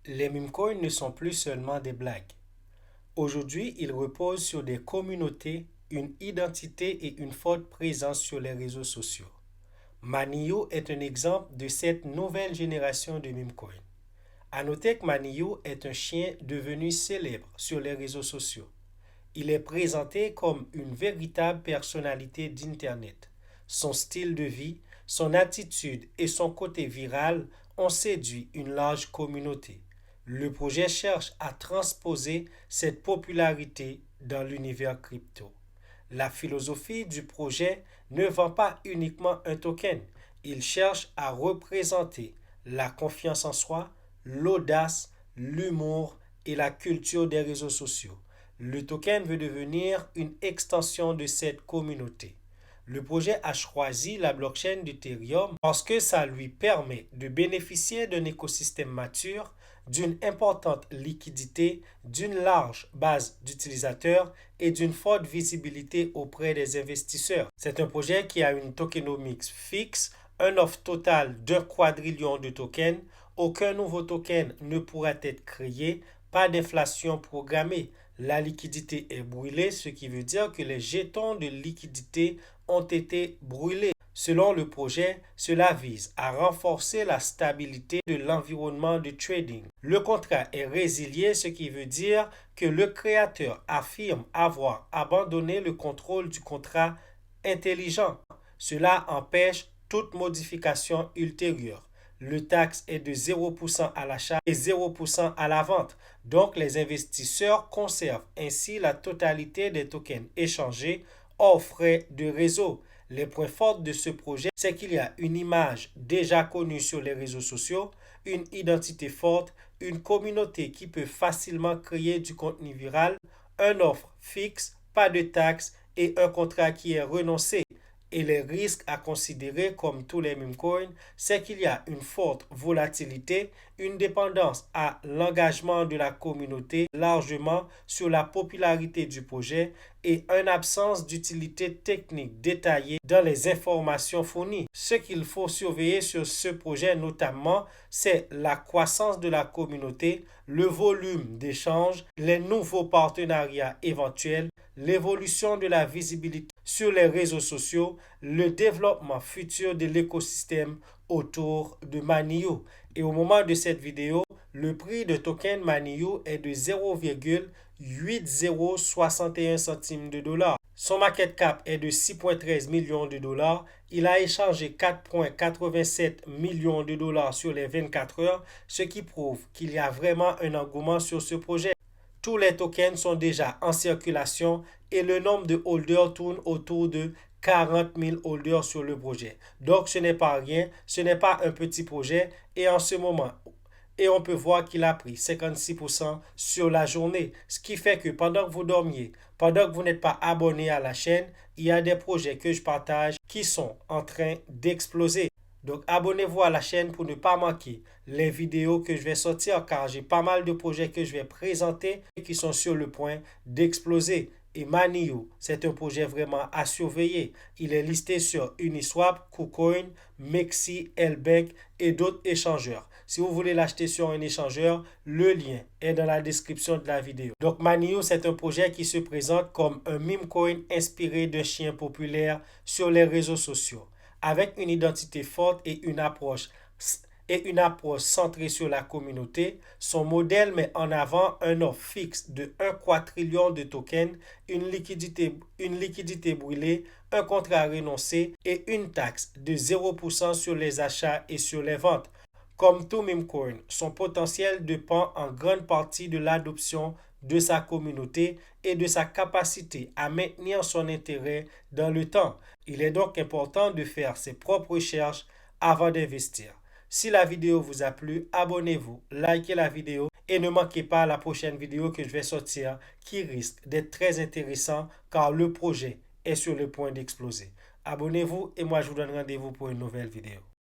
Les meme coins ne sont plus seulement des blagues. Aujourd'hui, ils reposent sur des communautés, une identité et une forte présence sur les réseaux sociaux. Manio est un exemple de cette nouvelle génération de meme coins. À noter que Manio est un chien devenu célèbre sur les réseaux sociaux. Il est présenté comme une véritable personnalité d'Internet. Son style de vie, son attitude et son côté viral ont séduit une large communauté. Le projet cherche à transposer cette popularité dans l'univers crypto. La philosophie du projet ne vend pas uniquement un token, il cherche à représenter la confiance en soi, l'audace, l'humour et la culture des réseaux sociaux. Le token veut devenir une extension de cette communauté. Le projet a choisi la blockchain d'Ethereum parce que ça lui permet de bénéficier d'un écosystème mature, d'une importante liquidité, d'une large base d'utilisateurs et d'une forte visibilité auprès des investisseurs. C'est un projet qui a une tokenomics fixe, un offre total d'1 quadrillion de tokens, aucun nouveau token ne pourra être créé, pas d'inflation programmée. La liquidité est brûlée, ce qui veut dire que les jetons de liquidité ont été brûlés. Selon le projet, cela vise à renforcer la stabilité de l'environnement de trading. Le contrat est résilié, ce qui veut dire que le créateur affirme avoir abandonné le contrôle du contrat intelligent. Cela empêche toute modification ultérieure. Le taxe est de 0% à l'achat et 0% à la vente. Donc, les investisseurs conservent ainsi la totalité des tokens échangés hors frais de réseau. Les points forts de ce projet, c'est qu'il y a une image déjà connue sur les réseaux sociaux, une identité forte, une communauté qui peut facilement créer du contenu viral, une offre fixe, pas de taxes et un contrat qui est renoncé. Et les risques à considérer comme tous les meme coins, c'est qu'il y a une forte volatilité, une dépendance à l'engagement de la communauté largement sur la popularité du projet et une absence d'utilité technique détaillée dans les informations fournies. Ce qu'il faut surveiller sur ce projet notamment, c'est la croissance de la communauté, le volume d'échanges, les nouveaux partenariats éventuels, l'évolution de la visibilité sur les réseaux sociaux, le développement futur de l'écosystème autour de Manio. Et au moment de cette vidéo, le prix de token Manio est de 0,8061 centimes de dollars. Son market cap est de 6,13 millions de dollars. Il a échangé 4,87 millions de dollars sur les 24 heures, ce qui prouve qu'il y a vraiment un engouement sur ce projet. Tous les tokens sont déjà en circulation et le nombre de holders tourne autour de 40 000 holders sur le projet. Donc, ce n'est pas rien, ce n'est pas un petit projet et en ce moment, et on peut voir qu'il a pris 56% sur la journée, ce qui fait que pendant que vous dormiez, pendant que vous n'êtes pas abonné à la chaîne, il y a des projets que je partage qui sont en train d'exploser. Donc, abonnez-vous à la chaîne pour ne pas manquer les vidéos que je vais sortir car j'ai pas mal de projets que je vais présenter et qui sont sur le point d'exploser. Et Manio, c'est un projet vraiment à surveiller. Il est listé sur Uniswap, KuCoin, Mexi, LBank et d'autres échangeurs. Si vous voulez l'acheter sur un échangeur, le lien est dans la description de la vidéo. Donc Manio, c'est un projet qui se présente comme un meme coin inspiré d'un chien populaire sur les réseaux sociaux, avec une identité forte et une approche centrée sur la communauté. Son modèle met en avant un offre fixe de 1 quadrillion de tokens, une liquidité brûlée, un contrat renoncé et une taxe de 0% sur les achats et sur les ventes. Comme tout meme coin, son potentiel dépend en grande partie de l'adoption de sa communauté et de sa capacité à maintenir son intérêt dans le temps. Il est donc important de faire ses propres recherches avant d'investir. Si la vidéo vous a plu, abonnez-vous, likez la vidéo et ne manquez pas la prochaine vidéo que je vais sortir qui risque d'être très intéressant car le projet est sur le point d'exploser. Abonnez-vous et moi je vous donne rendez-vous pour une nouvelle vidéo.